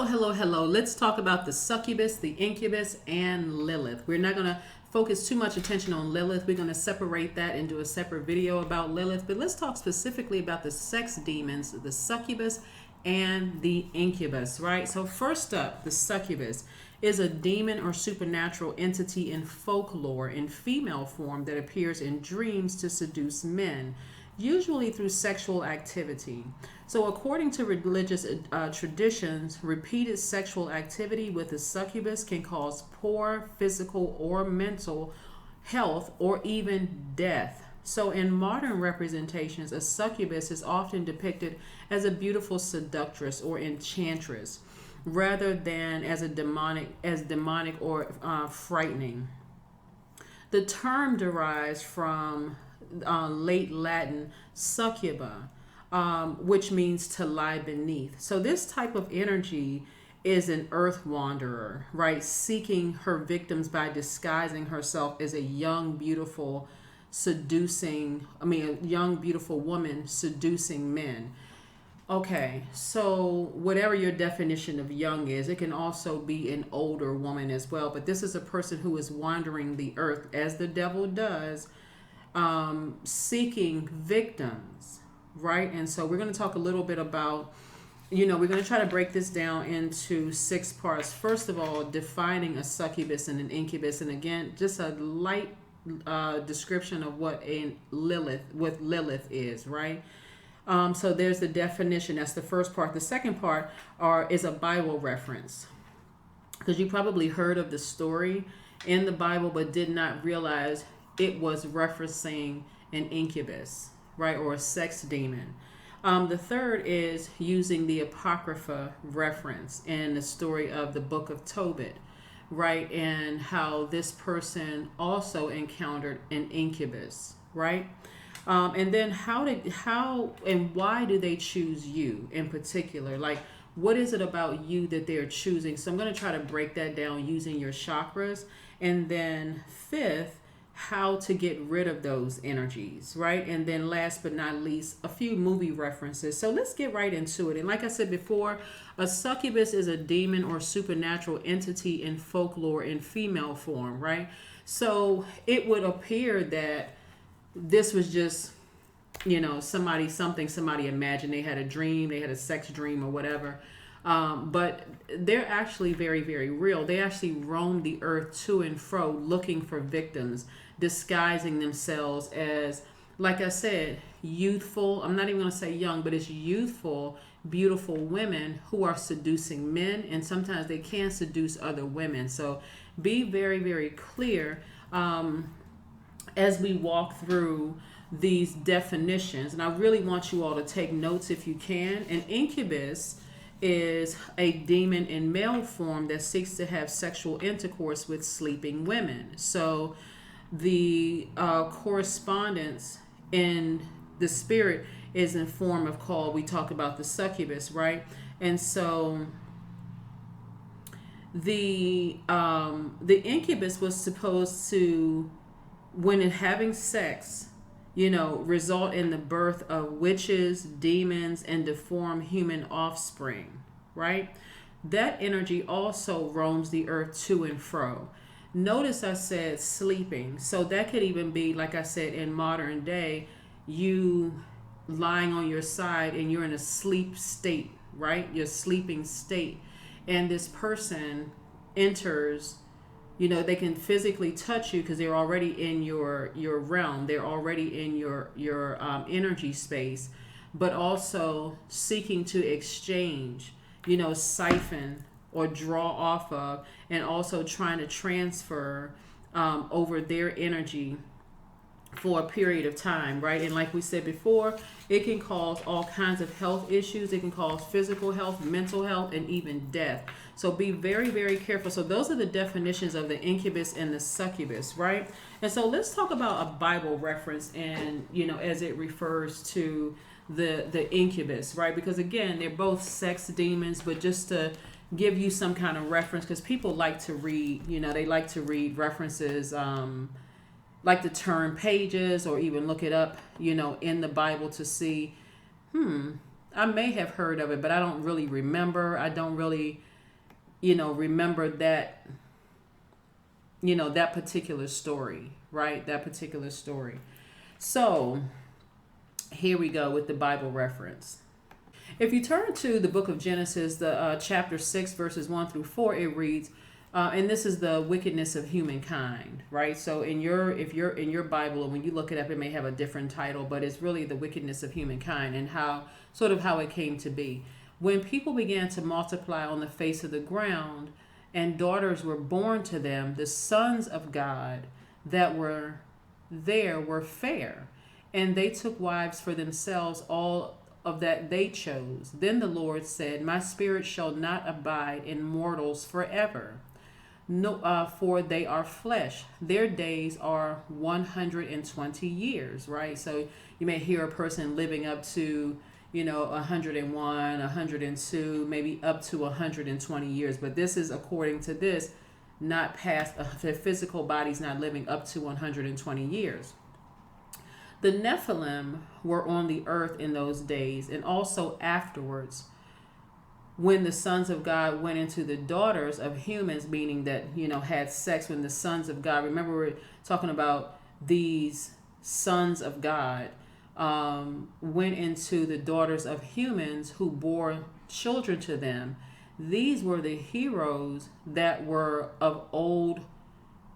Hello. Let's talk about the succubus, the incubus, and Lilith. We're not going to focus too much attention on Lilith. We're going to separate that and do a separate video about Lilith. But let's talk specifically about the sex demons, the succubus and the incubus, right? So first up, the succubus is a demon or supernatural entity in folklore in female form that appears in dreams to seduce men, usually through sexual activity. So according to religious traditions, repeated sexual activity with a succubus can cause poor physical or mental health or even death. So in modern representations, a succubus is often depicted as a beautiful seductress or enchantress, rather than as demonic or frightening. The term derives from late Latin succuba, which means to lie beneath. So this type of energy is an earth wanderer, right? Seeking her victims by disguising herself as a young, beautiful, a young, beautiful woman seducing men. Okay, so whatever your definition of young is, it can also be an older woman as well. But this is a person who is wandering the earth, as the devil does, seeking victims, right? And so we're going to talk a little bit about, we're going to try to break this down into 6 parts. First of all, defining a succubus and an incubus. And again, just a light description of what Lilith is, right? So there's the definition. That's the first part. The second part is a Bible reference, because you probably heard of the story in the Bible but did not realize it was referencing an incubus, right, or a sex demon. The third is using the Apocrypha reference in the story of the book of Tobit, right, and how this person also encountered an incubus, right? And then how and why do they choose you in particular? Like, what is it about you that they're choosing? So I'm going to try to break that down using your chakras. And then fifth, how to get rid of those energies, right? And then last but not least, a few movie references. So let's get right into it. And like I said before, a succubus is a demon or supernatural entity in folklore in female form, right? So it would appear that this was just, somebody imagined. They had a dream, they had a sex dream or whatever. But they're actually very, very real. They actually roam the earth to and fro looking for victims, disguising themselves as, like I said, youthful. I'm not even going to say young, but it's youthful, beautiful women who are seducing men. And sometimes they can seduce other women. So be very, very clear as we walk through these definitions. And I really want you all to take notes if you can. An incubus is a demon in male form that seeks to have sexual intercourse with sleeping women. So the correspondence in the spirit is in form of we talk about the succubus, right? And so the incubus was supposed to, when in having sex, result in the birth of witches, demons, and deformed human offspring, right? That energy also roams the earth to and fro. Notice I said sleeping. So that could even be, like I said, in modern day, you lying on your side and you're in a sleep state, right? Your sleeping state. And this person enters, they can physically touch you because they're already in your realm. They're already in your energy space, but also seeking to exchange, siphon or draw off of, and also trying to transfer over their energy for a period of time, right? And like we said before, it can cause all kinds of health issues. It can cause physical health, mental health, and even death. So be very, very careful. So those are the definitions of the incubus and the succubus, right? And so let's talk about a Bible reference and, as it refers to the incubus, right? Because again, they're both sex demons, but just to give you some kind of reference, because people like to read, they like to read references, like to turn pages or even look it up, in the Bible to see, I may have heard of it, but I don't really remember. I don't really, remember that, that particular story, right? That particular story. So here we go with the Bible reference. If you turn to the book of Genesis, the chapter 6, verses 1 through 4, it reads, and this is the wickedness of humankind, right? So if you're in your Bible, and when you look it up, it may have a different title, but it's really the wickedness of humankind and how it came to be. When people began to multiply on the face of the ground and daughters were born to them, the sons of God that were there were fair, and they took wives for themselves, all of that they chose. Then the Lord said, my spirit shall not abide in mortals forever. No, for they are flesh. Their days are 120 years, right? So you may hear a person living up to, 101, 102, maybe up to 120 years. But this is according to this, not past, their physical body's not living up to 120 years. The Nephilim were on the earth in those days, and also afterwards, when the sons of God went into the daughters of humans, meaning that, had sex. When the sons of God, remember we're talking about these sons of God, went into the daughters of humans who bore children to them. These were the heroes that were of old,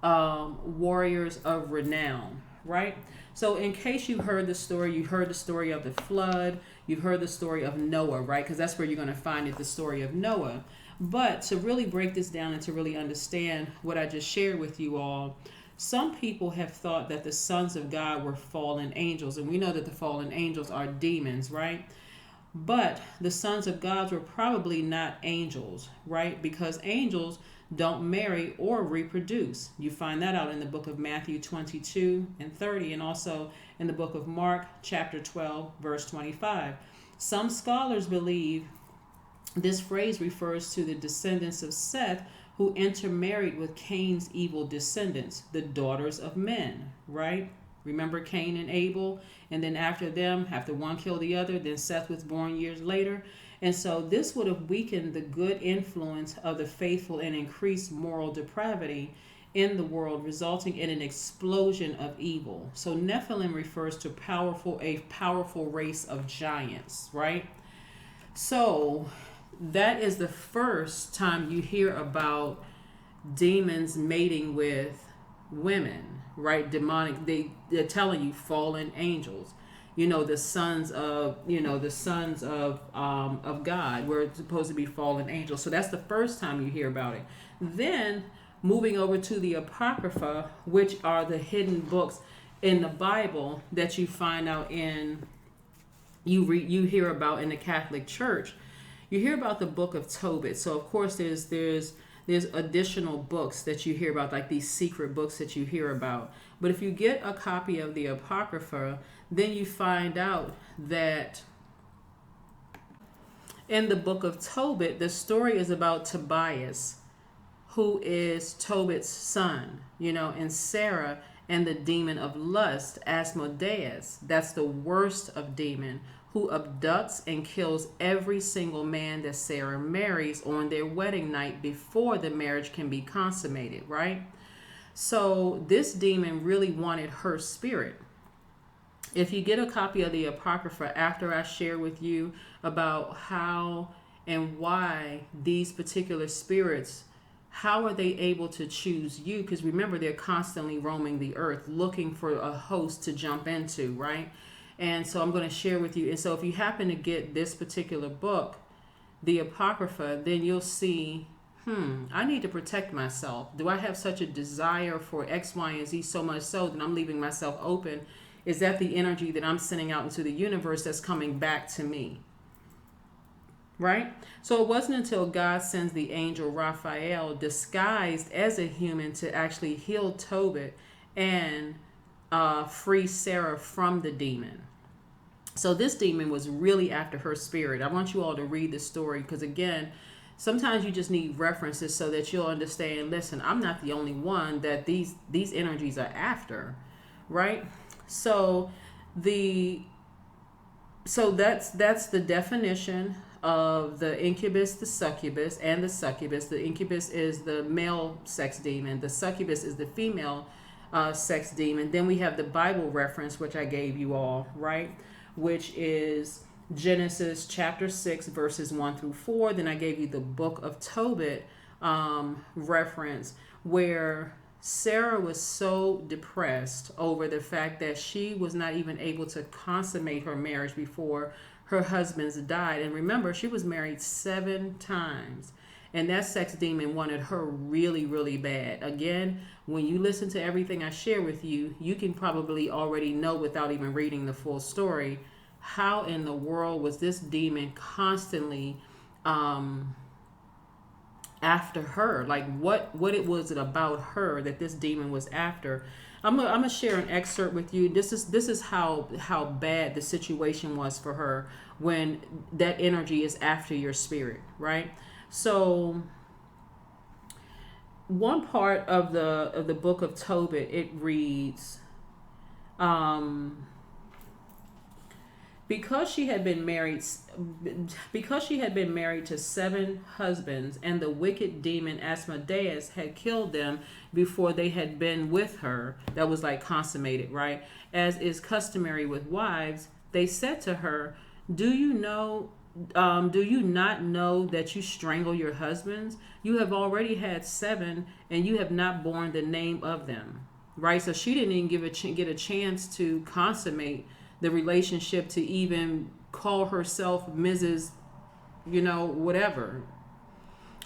warriors of renown, right? So in case you heard the story, you heard the story of the flood, you've heard the story of Noah, right? Because that's where you're going to find it, the story of Noah. But to really break this down and to really understand what I just shared with you all, some people have thought that the sons of God were fallen angels. And we know that the fallen angels are demons, right? But the sons of God were probably not angels, right? Because angels don't marry or reproduce. You find that out in the book of Matthew 22 and 30, and also in the book of Mark chapter 12, verse 25. Some scholars believe this phrase refers to the descendants of Seth who intermarried with Cain's evil descendants, the daughters of men, right? Remember Cain and Abel, and then after them, after one killed the other, then Seth was born years later. And so this would have weakened the good influence of the faithful and increased moral depravity in the world, resulting in an explosion of evil. So Nephilim refers to a powerful race of giants, right? So that is the first time you hear about demons mating with women, right? Demonic, they're telling you fallen angels. The sons of God were supposed to be fallen angels. So that's the first time you hear about it. Then moving over to the Apocrypha, which are the hidden books in the Bible that you find out you hear about in the Catholic Church. You hear about the book of Tobit. So of course there's additional books that you hear about, like these secret books that you hear about. But if you get a copy of the Apocrypha, then you find out that in the book of Tobit, the story is about Tobias, who is Tobit's son, and Sarah and the demon of lust, Asmodeus. That's the worst of demon, who abducts and kills every single man that Sarah marries on their wedding night before the marriage can be consummated, right? So this demon really wanted her spirit. If you get a copy of the Apocrypha after I share with you about how and why these particular spirits, how are they able to choose you? Because remember, they're constantly roaming the earth looking for a host to jump into, right? And so I'm going to share with you. And so if you happen to get this particular book, the Apocrypha, then you'll see, I need to protect myself. Do I have such a desire for X, Y, and Z so much so that I'm leaving myself open? Is that the energy that I'm sending out into the universe that's coming back to me? Right? So it wasn't until God sends the angel Raphael disguised as a human to actually heal Tobit and free Sarah from the demon. So this demon was really after her spirit. I want you all to read the story because, again, sometimes you just need references so that you'll understand, listen, I'm not the only one that these energies are after, right? So the So that's the definition of the incubus, the succubus, and the succubus. The incubus is the male sex demon. The succubus is the female sex demon. Then we have the Bible reference, which I gave you all, right? Which is Genesis chapter 6, verses 1 through 4. Then I gave you the book of Tobit reference, where Sarah was so depressed over the fact that she was not even able to consummate her marriage before her husbands died. And remember, she was married 7 times. And that sex demon wanted her really, really bad. Again, when you listen to everything I share with you, you can probably already know without even reading the full story, how in the world was this demon constantly after her? Like what it was it about her that this demon was after? I'm gonna share an excerpt with you. This is how bad the situation was for her when that energy is after your spirit, right? So one part of the book of Tobit, it reads, because she had been married to 7 husbands, and the wicked demon Asmodeus had killed them before they had been with her. That was like consummated, right? As is customary with wives, they said to her, do you not know that you strangle your husbands? You have already had 7, and you have not borne the name of them. Right? So she didn't even get a chance to consummate the relationship, to even call herself Mrs. Whatever.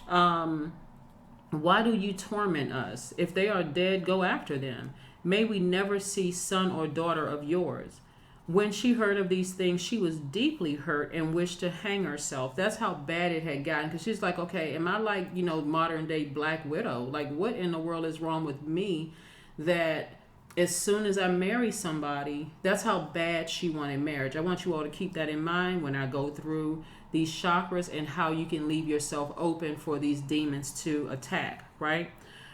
Why do you torment us? If they are dead, go after them. May we never see son or daughter of yours. When she heard of these things, she was deeply hurt and wished to hang herself. That's how bad it had gotten. Because she's like, okay, am I like, modern day Black Widow? Like, what in the world is wrong with me that as soon as I marry somebody, that's how bad she wanted marriage. I want you all to keep that in mind when I go through these chakras and how you can leave yourself open for these demons to attack, right?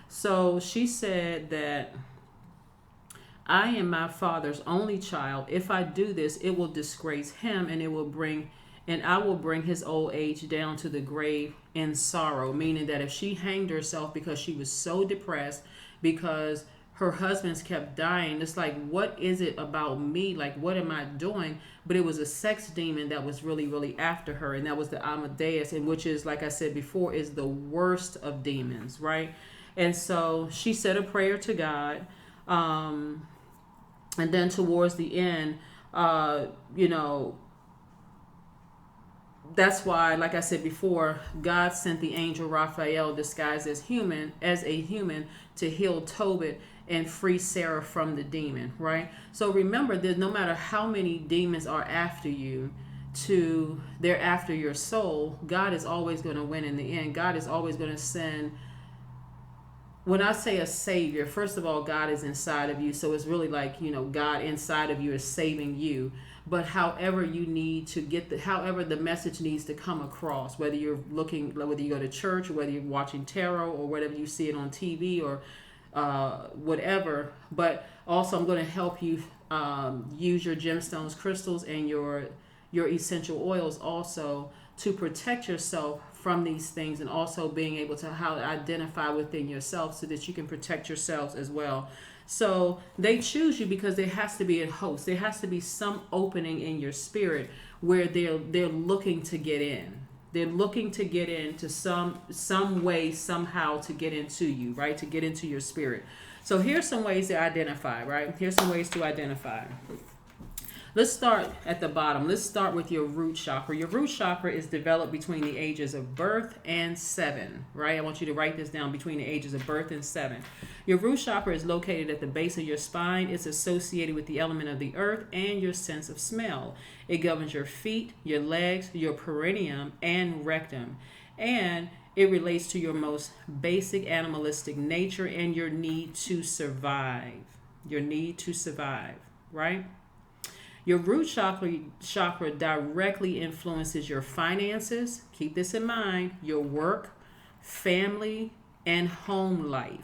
So she said that I am my father's only child. If I do this, it will disgrace him, and I will bring his old age down to the grave in sorrow. Meaning that if she hanged herself because she was so depressed, because her husbands kept dying, it's like, what is it about me? Like, what am I doing? But it was a sex demon that was really, really after her, and that was the Amadeus, and which is, like I said before, is the worst of demons, right? And so she said a prayer to God. And then towards the end, that's why, like I said before, God sent the angel Raphael disguised as a human to heal Tobit and free Sarah from the demon, right? So remember that no matter how many demons are after you, they're after your soul, God is always going to win in the end. God is always going to send. When I say a savior, first of all, God is inside of you. So it's really like, God inside of you is saving you. But however you need to however the message needs to come across, whether you go to church, or whether you're watching tarot, or whatever you see it on TV, or whatever. But also I'm going to help you use your gemstones, crystals, and your essential oils also to protect yourself from these things, and also being able to how to identify within yourself so that you can protect yourselves as well. So they choose you because there has to be a host. There has to be some opening in your spirit where they're looking to get in. They're looking to get into some way, somehow, to get into you, right? To get into your spirit. So here's some ways to identify, right? Here's some ways to identify. Let's start at the bottom. Let's start with your root chakra. Your root chakra is developed between the ages of birth and 7, right? I want you to write this down, between the ages of birth and 7. Your root chakra is located at the base of your spine. It's associated with the element of the earth and your sense of smell. It governs your feet, your legs, your perineum, and rectum. And it relates to your most basic animalistic nature and your need to survive. Your need to survive, right? Your root chakra directly influences your finances. Keep this in mind. Your work, family, and home life.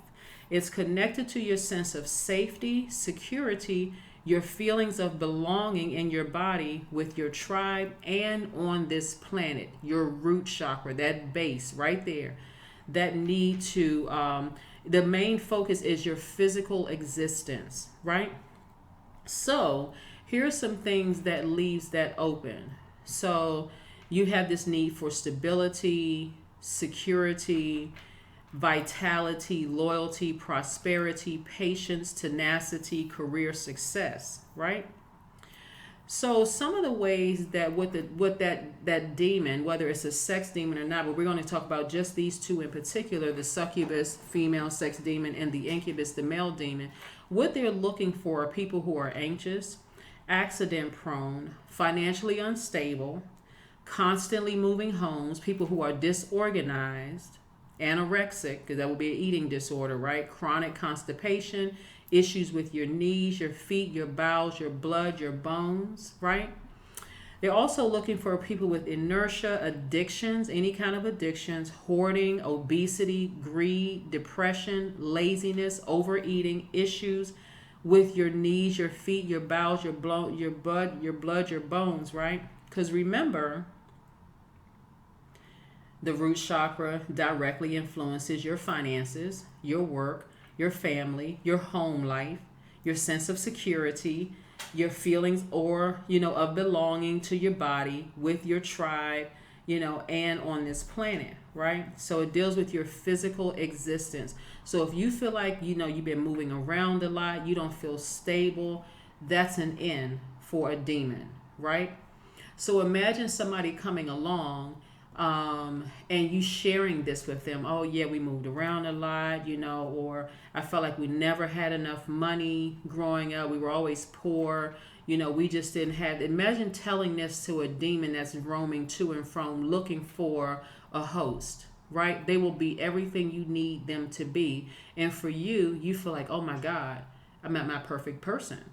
It's connected to your sense of safety, security, your feelings of belonging in your body with your tribe and on this planet, your root chakra, that base right there, that need to, the main focus is your physical existence, right? So here's some things that leaves that open. So you have this need for stability, security, vitality, loyalty, prosperity, patience, tenacity, career success, right? So some of the ways that what that demon, whether it's a sex demon or not, but we're going to talk about just these two in particular, the succubus, female sex demon, and the incubus, the male demon. What they're looking for are people who are anxious, accident prone, financially unstable, constantly moving homes, people who are disorganized, anorexic, because that would be an eating disorder, right? Chronic constipation, issues with your knees, your feet, your bowels, your blood, your bones, right? They're also looking for people with inertia, addictions, any kind of addictions, hoarding, obesity, greed, depression, laziness, overeating, issues with your knees, your feet, your bowels, your blood, your bones, right? Because remember, the root chakra directly influences your finances, your work, your family, your home life, your sense of security, your feelings or, of belonging to your body with your tribe, and on this planet, right? So it deals with your physical existence. So if you feel like, you've been moving around a lot, you don't feel stable, that's an in for a demon, right? So imagine somebody coming along and you sharing this with them. Oh yeah, we moved around a lot, or I felt like we never had enough money growing up. We were always poor. We just didn't have. Imagine telling this to a demon that's roaming to and from looking for a host, right? They will be everything you need them to be. And for you, you feel like, oh my God, I met my perfect person.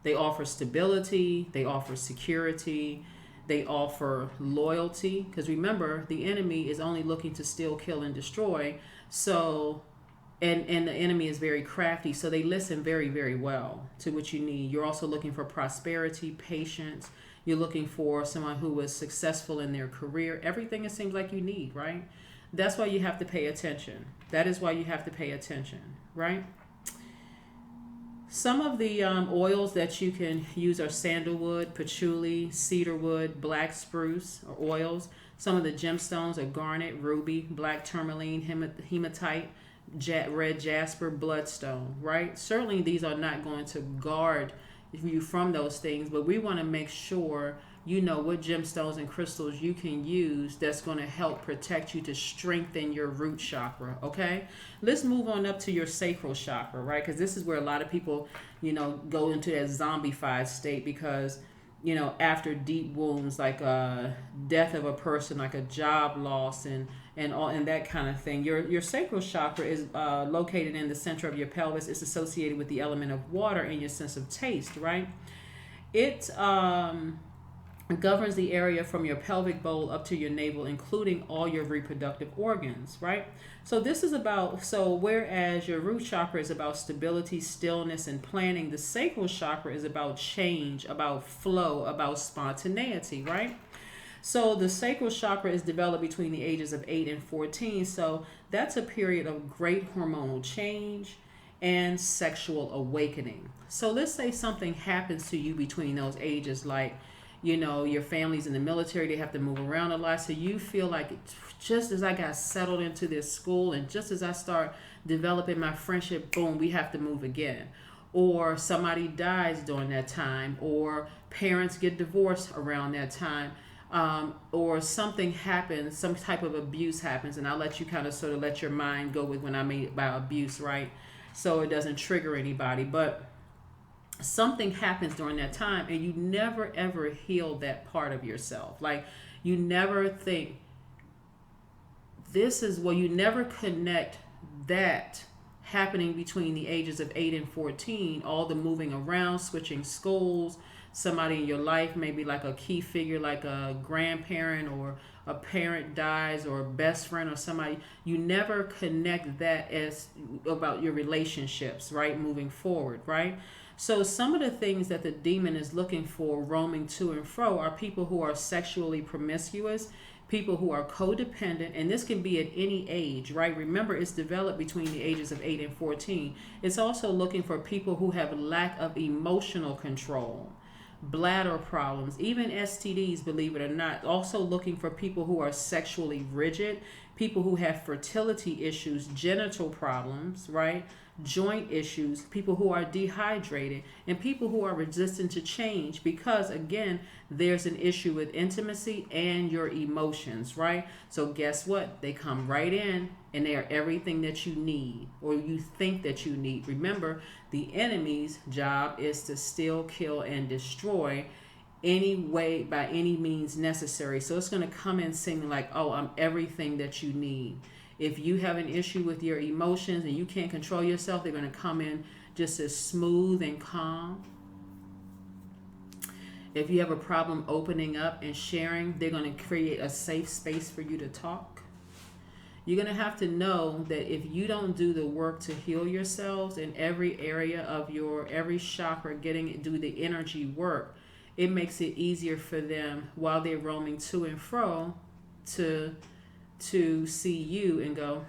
They offer stability. They offer security. They offer loyalty, because remember, the enemy is only looking to steal, kill, and destroy. So, and the enemy is very crafty, so they listen very, very well to what you need. You're also looking for prosperity, patience. You're looking for someone who is successful in their career. Everything it seems like you need, right? That's why you have to pay attention. That is why you have to pay attention, right? Some of the oils that you can use are sandalwood, patchouli, cedarwood, black spruce, or oils. Some of the gemstones are garnet, ruby, black tourmaline, hematite, red jasper, bloodstone, right? Certainly these are not going to guard you from those things, but we want to make sure you know what gemstones and crystals you can use that's going to help protect you to strengthen your root chakra, okay? Let's move on up to your sacral chakra, right? Because this is where a lot of people, go into that zombified state because, after deep wounds like death of a person, like a job loss and all and that kind of thing. Your sacral chakra is located in the center of your pelvis. It's associated with the element of water and your sense of taste, right? It governs the area from your pelvic bowl up to your navel, including all your reproductive organs, right? So this is about, whereas your root chakra is about stability, stillness, and planning, the sacral chakra is about change, about flow, about spontaneity, right? So the sacral chakra is developed between the ages of 8 and 14. So that's a period of great hormonal change and sexual awakening. So let's say something happens to you between those ages, like, your family's in the military, they have to move around a lot. So you feel like just as I got settled into this school and just as I start developing my friendship, boom, we have to move again. Or somebody dies during that time, or parents get divorced around that time. Or something happens, some type of abuse happens, and I'll let you kind of sort of let your mind go with when I mean by abuse, right? So it doesn't trigger anybody, but something happens during that time and you never ever heal that part of yourself. Like you never think you never connect that happening between the ages of 8 and 14, all the moving around, switching schools, somebody in your life, maybe like a key figure, like a grandparent or a parent dies or a best friend or somebody, you never connect that as about your relationships, right? Moving forward, right? So some of the things that the demon is looking for roaming to and fro are people who are sexually promiscuous, people who are codependent, and this can be at any age, right? Remember, it's developed between the ages of 8 and 14. It's also looking for people who have lack of emotional control, bladder problems, even STDs, believe it or not. Also looking for people who are sexually rigid, people who have fertility issues, genital problems, right? Joint issues, people who are dehydrated, and people who are resistant to change because, again, there's an issue with intimacy and your emotions, right? So guess what? They come right in and they are everything that you need or you think that you need. Remember, the enemy's job is to steal, kill, and destroy any way, by any means necessary. So it's going to come in seeming like, oh, I'm everything that you need. If you have an issue with your emotions and you can't control yourself, they're going to come in just as smooth and calm. If you have a problem opening up and sharing, they're going to create a safe space for you to talk. You're going to have to know that if you don't do the work to heal yourselves in every area of your, every chakra, do the energy work, it makes it easier for them while they're roaming to and fro to see you and go,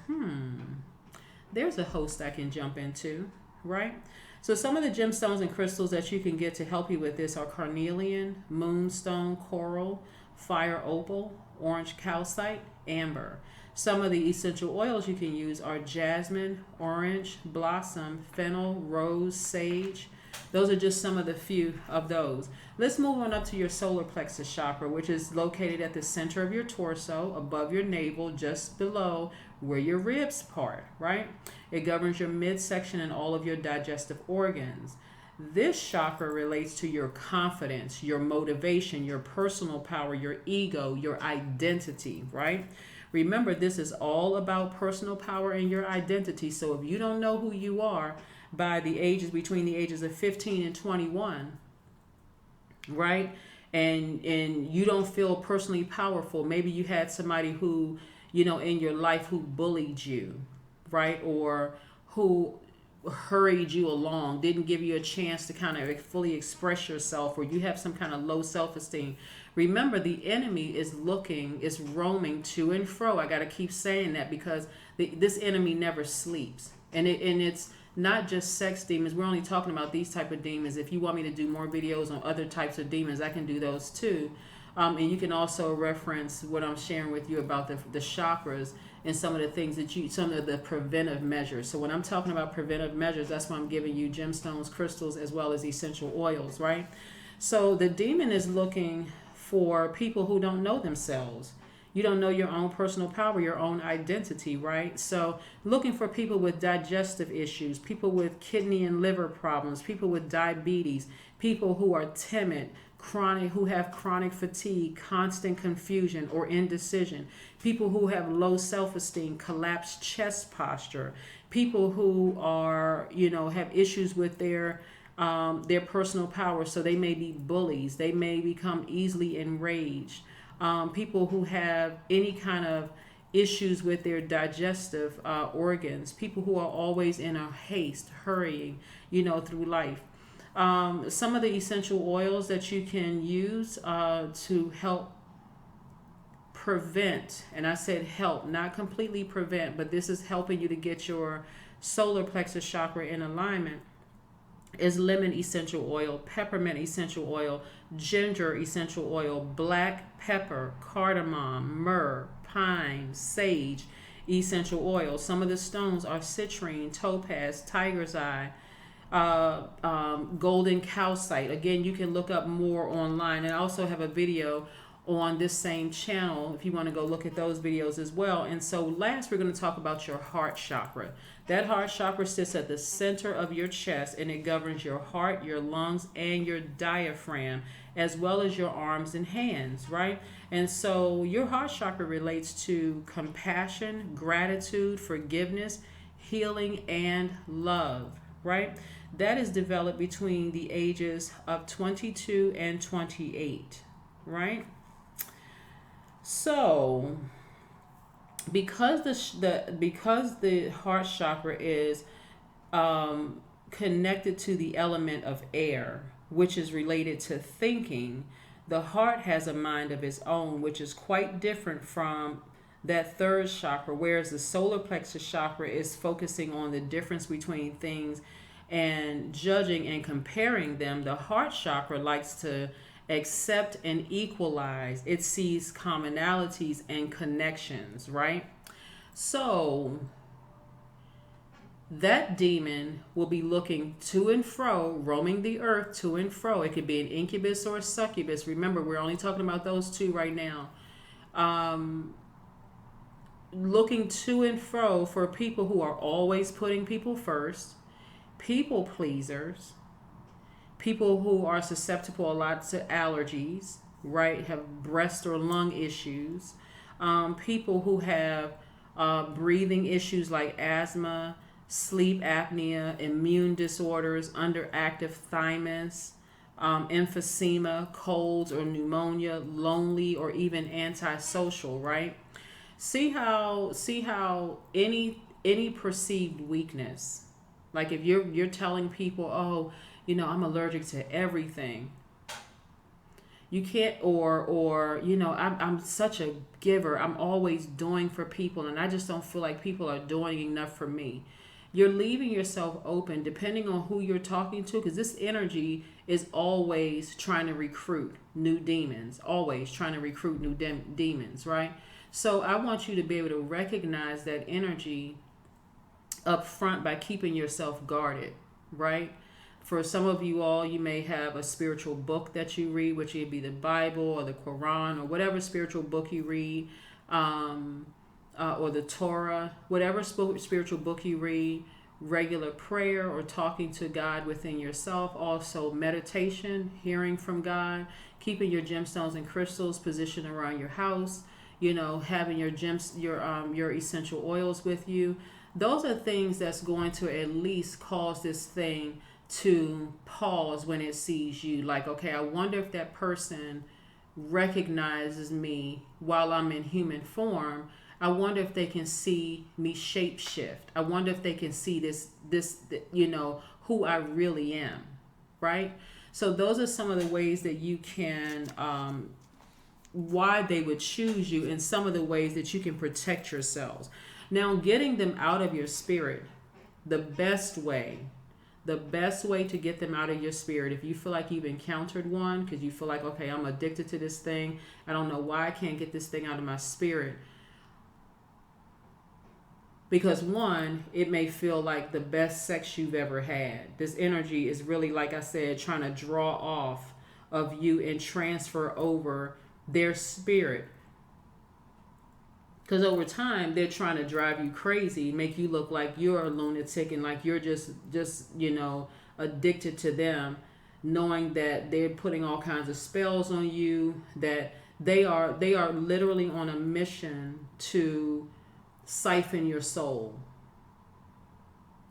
there's a host I can jump into, right? So some of the gemstones and crystals that you can get to help you with this are carnelian, moonstone, coral, fire opal, orange calcite, amber. Some of the essential oils you can use are jasmine, orange, blossom, fennel, rose, sage. Those are just some of the few of those. Let's move on up to your solar plexus chakra, which is located at the center of your torso, above your navel, just below where your ribs part, right? It governs your midsection and all of your digestive organs. This chakra relates to your confidence, your motivation, your personal power, your ego, your identity, right? Remember, this is all about personal power and your identity. So if you don't know who you are by the ages, between the ages of 15 and 21, right? And you don't feel personally powerful. Maybe you had somebody who, in your life who bullied you, right? Or who hurried you along, didn't give you a chance to kind of fully express yourself, or you have some kind of low self-esteem. Remember, the enemy is roaming to and fro. I got to keep saying that because this enemy never sleeps. And it's not just sex demons. We're only talking about these type of demons. If you want me to do more videos on other types of demons, I can do those too. And you can also reference what I'm sharing with you about the chakras and some of the things some of the preventive measures. So when I'm talking about preventive measures, that's why I'm giving you gemstones, crystals, as well as essential oils, right? So the demon is looking for people who don't know themselves. You don't know your own personal power, your own identity, right? So looking for people with digestive issues, people with kidney and liver problems, people with diabetes, people who are timid, who have chronic fatigue, constant confusion or indecision, people who have low self-esteem, collapsed chest posture, people who are, have issues with their personal power. So they may be bullies. They may become easily enraged. People who have any kind of issues with their digestive organs, people who are always in a haste, hurrying, through life. Some of the essential oils that you can use to help prevent, and I said help, not completely prevent, but this is helping you to get your solar plexus chakra in alignment, is lemon essential oil, peppermint essential oil, ginger essential oil, black pepper, cardamom, myrrh, pine, sage essential oil. Some of the stones are citrine, topaz, tiger's eye, golden calcite. Again, you can look up more online, and I also have a video on this same channel if you want to go look at those videos as well. And so last, we're going to talk about your heart chakra. That heart chakra sits at the center of your chest, and it governs your heart, your lungs, and your diaphragm, as well as your arms and hands, right? And so your heart chakra relates to compassion, gratitude, forgiveness, healing, and love, right? That is developed between the ages of 22 and 28, right? So, because because the heart chakra is connected to the element of air, which is related to thinking, the heart has a mind of its own, which is quite different from that third chakra, whereas the solar plexus chakra is focusing on the difference between things and judging and comparing them. The heart chakra likes to accept and equalize. It sees commonalities and connections, right? So that demon will be looking to and fro, roaming the earth to and fro. It could be an incubus or a succubus. Remember, we're only talking about those two right now. Looking to and fro for people who are always putting people first, people pleasers, people who are susceptible a lot to allergies, right? Have breast or lung issues, people who have breathing issues like asthma, sleep apnea, immune disorders, underactive thymus, emphysema, colds or pneumonia, lonely or even antisocial, right? See how any perceived weakness, like if you're telling people, oh, I'm allergic to everything. You can't, or I'm such a giver. I'm always doing for people, and I just don't feel like people are doing enough for me. You're leaving yourself open depending on who you're talking to, because this energy is always trying to recruit new demons, always trying to recruit new demons, right? So I want you to be able to recognize that energy up front by keeping yourself guarded, right? For some of you all, you may have a spiritual book that you read, which would be the Bible or the Quran or whatever spiritual book you read, or the Torah, whatever spiritual book you read, regular prayer or talking to God within yourself, also meditation, hearing from God, keeping your gemstones and crystals positioned around your house, having your essential oils with you. Those are things that's going to at least cause this thing to pause when it sees you. Like, okay, I wonder if that person recognizes me while I'm in human form. I wonder if they can see me shape shift. I wonder if they can see this, who I really am, right? So those are some of the ways that you can, why they would choose you, and some of the ways that you can protect yourselves. Now, getting them out of your spirit, the best way to get them out of your spirit, if you feel like you've encountered one, because you feel like, okay, I'm addicted to this thing, I don't know why I can't get this thing out of my spirit. Because one, it may feel like the best sex you've ever had. This energy is really, like I said, trying to draw off of you and transfer over their spirit. Because over time, they're trying to drive you crazy, make you look like you're a lunatic and like you're just addicted to them, knowing that they're putting all kinds of spells on you, that they are literally on a mission to siphon your soul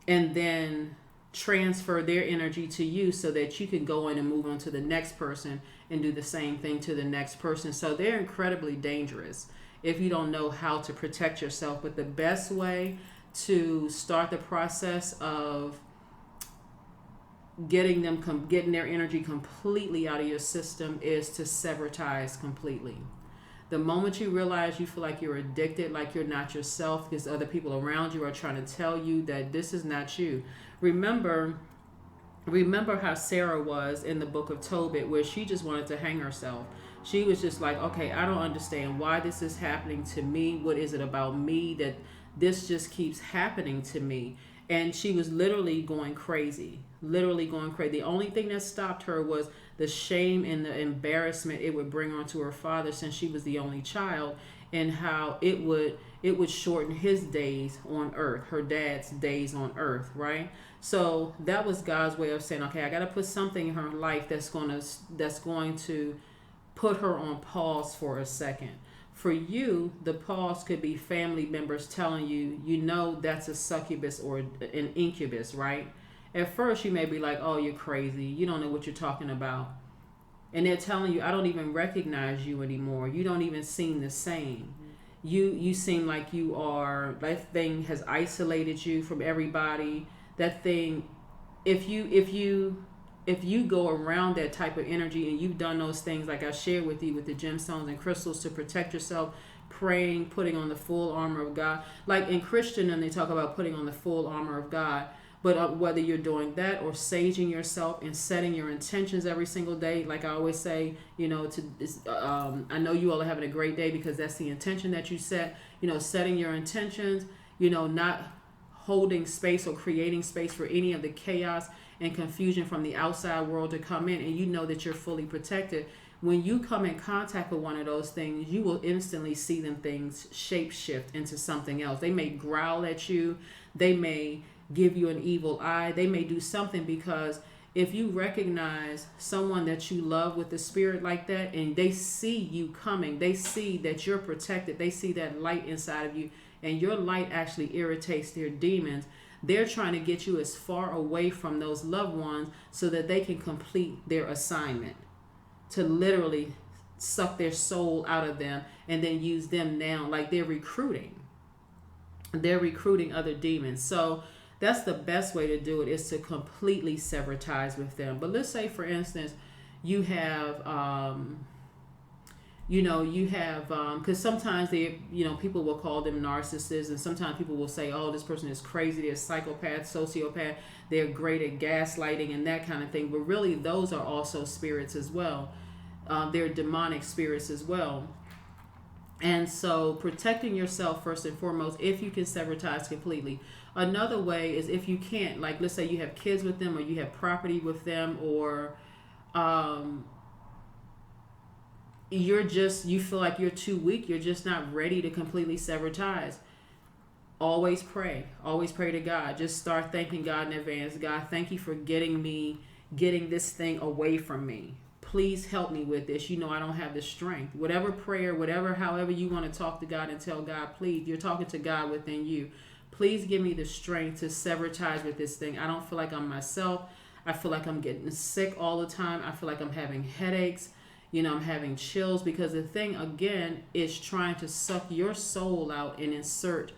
and then transfer their energy to you so that you can go in and move on to the next person and do the same thing to the next person. So they're incredibly dangerous if you don't know how to protect yourself. But the best way to start the process of getting their energy completely out of your system is to sever ties completely. The moment you realize you feel like you're addicted, like you're not yourself, because other people around you are trying to tell you that this is not you. Remember how Sarah was in the book of Tobit, where she just wanted to hang herself. She was just like, okay, I don't understand why this is happening to me. What is it about me that this just keeps happening to me? And she was literally going crazy. The only thing that stopped her was the shame and the embarrassment it would bring onto her father, since she was the only child, and how it would shorten his days on earth, her dad's days on earth, right? So that was God's way of saying, okay, I got to put something in her life that's going to put her on pause for a second. For you, the pause could be family members telling you, that's a succubus or an incubus, right? At first, you may be like, oh, you're crazy. You don't know what you're talking about. and they're telling you, I don't even recognize you anymore. You don't even seem the same. You seem like you are, that thing has isolated you from everybody. That thing, if you go around that type of energy and you've done those things like I shared with you with the gemstones and crystals to protect yourself, praying, putting on the full armor of God. Like in Christendom, they talk about putting on the full armor of God. But whether you're doing that or saging yourself and setting your intentions every single day, like I always say, I know you all are having a great day because that's the intention that you set. Setting your intentions. Not holding space or creating space for any of the chaos and confusion from the outside world to come in, and you know that you're fully protected. When you come in contact with one of those things, you will instantly see them things shape shift into something else. They may growl at you. They may give you an evil eye. They may do something, because if you recognize someone that you love with the spirit like that, and they see you coming, they see that you're protected, they see that light inside of you, and your light actually irritates their demons, they're trying to get you as far away from those loved ones so that they can complete their assignment, to literally suck their soul out of them and then use them now, like they're recruiting other demons. So that's the best way to do it, is to completely sever ties with them. But let's say, for instance, you have because sometimes people will call them narcissists, and sometimes people will say, oh, this person is crazy, they're a psychopath, sociopath, they're great at gaslighting and that kind of thing. But really, those are also spirits as well. They're demonic spirits as well. And so protecting yourself first and foremost, if you can sever ties completely. Another way is if you can't, like let's say you have kids with them, or you have property with them, or you feel like you're too weak, you're just not ready to completely sever ties. Always pray to God. Just start thanking God in advance. God, thank you for getting this thing away from me. Please help me with this. I don't have the strength. Whatever prayer, however you want to talk to God and tell God, please, you're talking to God within you. Please give me the strength to sever ties with this thing. I don't feel like I'm myself. I feel like I'm getting sick all the time. I feel like I'm having headaches. I'm having chills, because the thing, again, is trying to suck your soul out and insert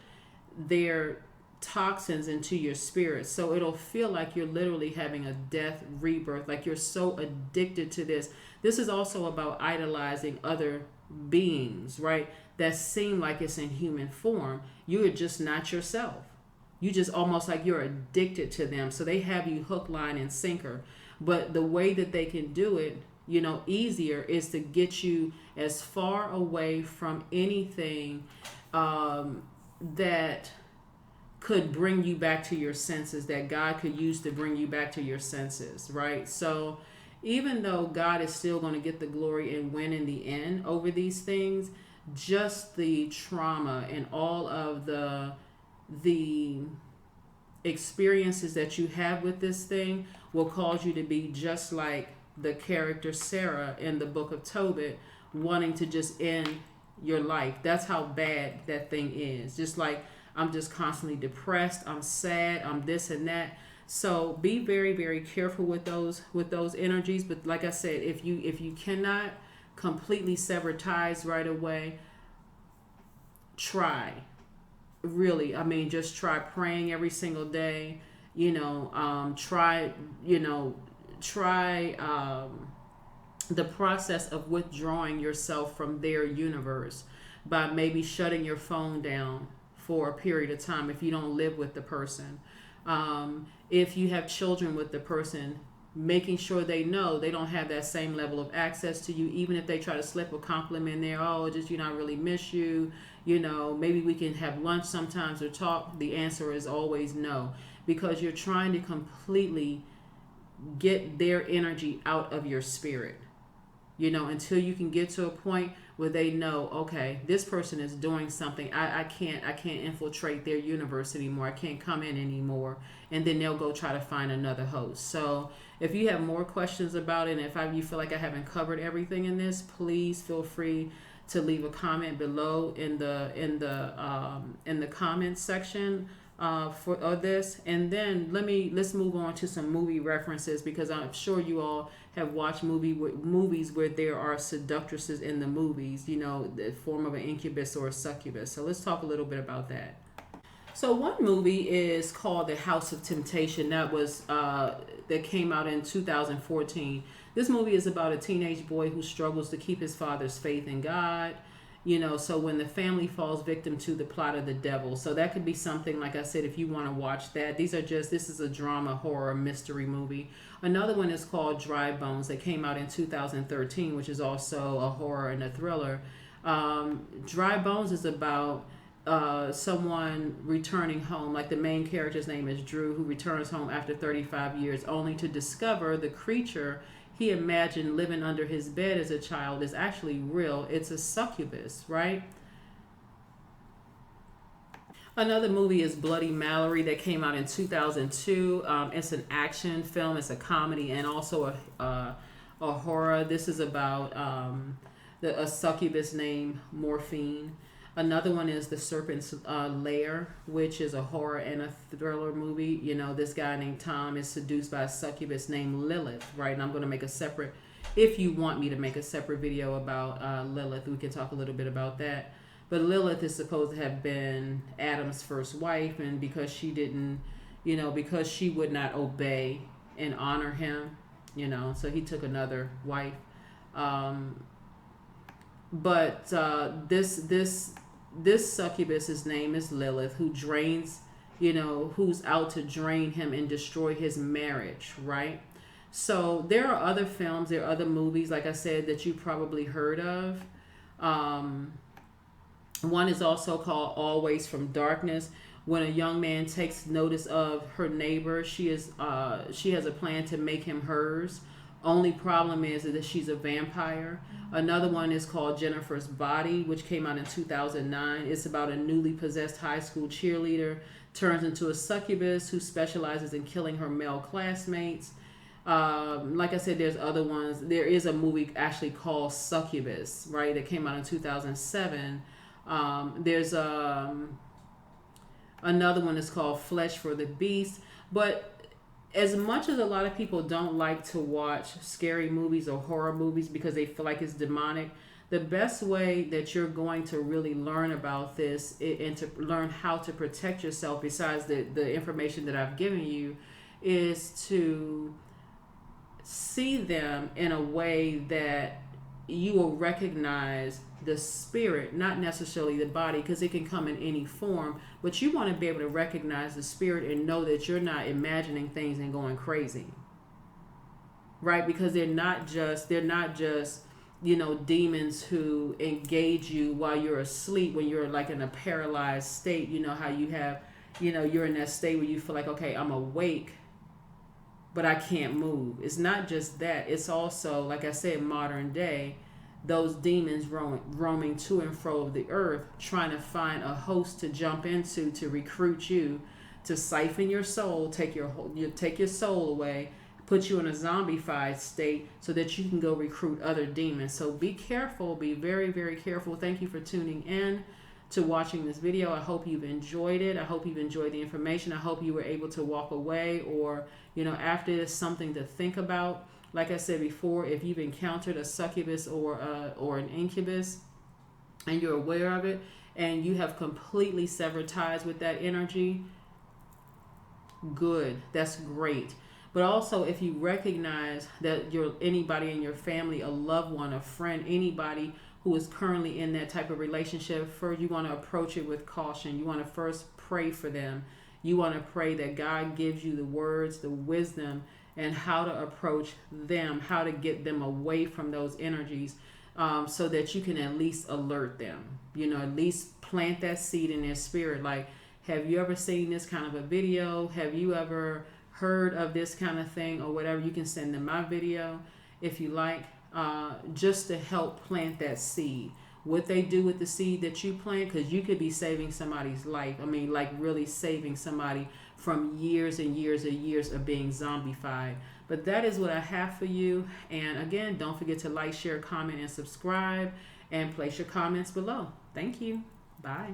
their toxins into your spirit. So it'll feel like you're literally having a death rebirth, like you're so addicted to this. This is also about idolizing other beings, right? That seem like it's in human form. You are just not yourself. You just almost like you're addicted to them. So they have you hook, line, and sinker. But the way that they can do it, easier, is to get you as far away from anything that could bring you back to your senses, that God could use to bring you back to your senses, right? So even though God is still going to get the glory and win in the end over these things, just the trauma and all of the experiences that you have with this thing will cause you to be just like the character Sarah in the book of Tobit, wanting to just end your life. That's how bad that thing is. Just like, I'm just constantly depressed, I'm sad, I'm this and that. So be very, very careful with those energies. But like I said, if you cannot completely sever ties right away, try. Really, just try praying every single day. Try the process of withdrawing yourself from their universe by maybe shutting your phone down for a period of time if you don't live with the person. If you have children with the person, making sure they know they don't have that same level of access to you, even if they try to slip a compliment in there, oh, just, I really miss you, maybe we can have lunch sometimes or talk. The answer is always no, because you're trying to completely get their energy out of your spirit, until you can get to a point where they know, okay, this person is doing something. I can't infiltrate their universe anymore. I can't come in anymore. And then they'll go try to find another host. So if you have more questions about it, and if you feel like I haven't covered everything in this, please feel free to leave a comment below in the comments section for this. And then let's move on to some movie references, because I'm sure you all have watched movies where there are seductresses in the movies, you know, the form of an incubus or a succubus. So let's talk a little bit about that. So one movie is called The House of Temptation. That came out in 2014. This movie is about a teenage boy who struggles to keep his father's faith in God. You know, so when the family falls victim to the plot of the devil. So that could be something, like I said, if you want to watch that. This is a drama, horror, mystery movie. Another one is called Dry Bones that came out in 2013, which is also a horror and a thriller. Dry Bones is about someone returning home. Like the main character's name is Drew, who returns home after 35 years only to discover the creature he imagined living under his bed as a child is actually real. It's a succubus, right? Another movie is Bloody Mallory that came out in 2002. It's an action film, it's a comedy, and also a horror. This is about a succubus named Morphine. Another one is The Serpent's Lair, which is a horror and a thriller movie. You know, this guy named Tom is seduced by a succubus named Lilith, right? And I'm going to make a separate, if you want me to make a separate video about Lilith, we can talk a little bit about that. But Lilith is supposed to have been Adam's first wife, and because she didn't, you know, because she would not obey and honor him, you know, so he took another wife. This succubus, his name is Lilith, who drains, you know, who's out to drain him and destroy his marriage, right? So there are other films, there are other movies, like I said, that you probably heard of. One is also called Always from Darkness. When a young man takes notice of her neighbor, she has a plan to make him hers. Only problem is that she's a vampire. Another one is called Jennifer's Body, which came out in 2009. It's about a newly possessed high school cheerleader turns into a succubus who specializes in killing her male classmates. Like I said, there's other ones. There is a movie actually called Succubus, right, that came out in 2007. There's another one that's called Flesh for the Beast. But as much as a lot of people don't like to watch scary movies or horror movies because they feel like it's demonic, the best way that you're going to really learn about this and to learn how to protect yourself, besides the information that I've given you, is to see them in a way that you will recognize the spirit, not necessarily the body, because it can come in any form, but you want to be able to recognize the spirit and know that you're not imagining things and going crazy, right? Because they're not just you know, demons who engage you while you're asleep, when you're like in a paralyzed state. You know how you have, you know, you're in that state where you feel like, okay, I'm awake but I can't move. It's not just that, it's also, like I said, modern day, those demons roaming to and fro of the earth, trying to find a host to jump into to recruit you, to siphon your soul, take your soul away, put you in a zombified state so that you can go recruit other demons. So be careful, be very, very careful. Thank you for tuning in to watching this video. I hope you've enjoyed it. I hope you've enjoyed the information. I hope you were able to walk away, or, you know, after this, something to think about. Like I said before, if you've encountered a succubus or an incubus and you're aware of it and you have completely severed ties with that energy, good, that's great. But also, if you recognize that anybody in your family, a loved one, a friend, anybody who is currently in that type of relationship, first you want to approach it with caution. You want to first pray for them. You want to pray that God gives you the words, the wisdom, and how to approach them, how to get them away from those energies, so that you can at least alert them, you know, at least plant that seed in their spirit. Like, have you ever seen this kind of a video? Have you ever heard of this kind of thing, or whatever? You can send them my video if you like, just to help plant that seed. What they do with the seed that you plant, because you could be saving somebody's life. I mean, like really saving somebody from years and years and years of being zombified. But that is what I have for you. And again, don't forget to like, share, comment, and subscribe, and place your comments below. Thank you. Bye.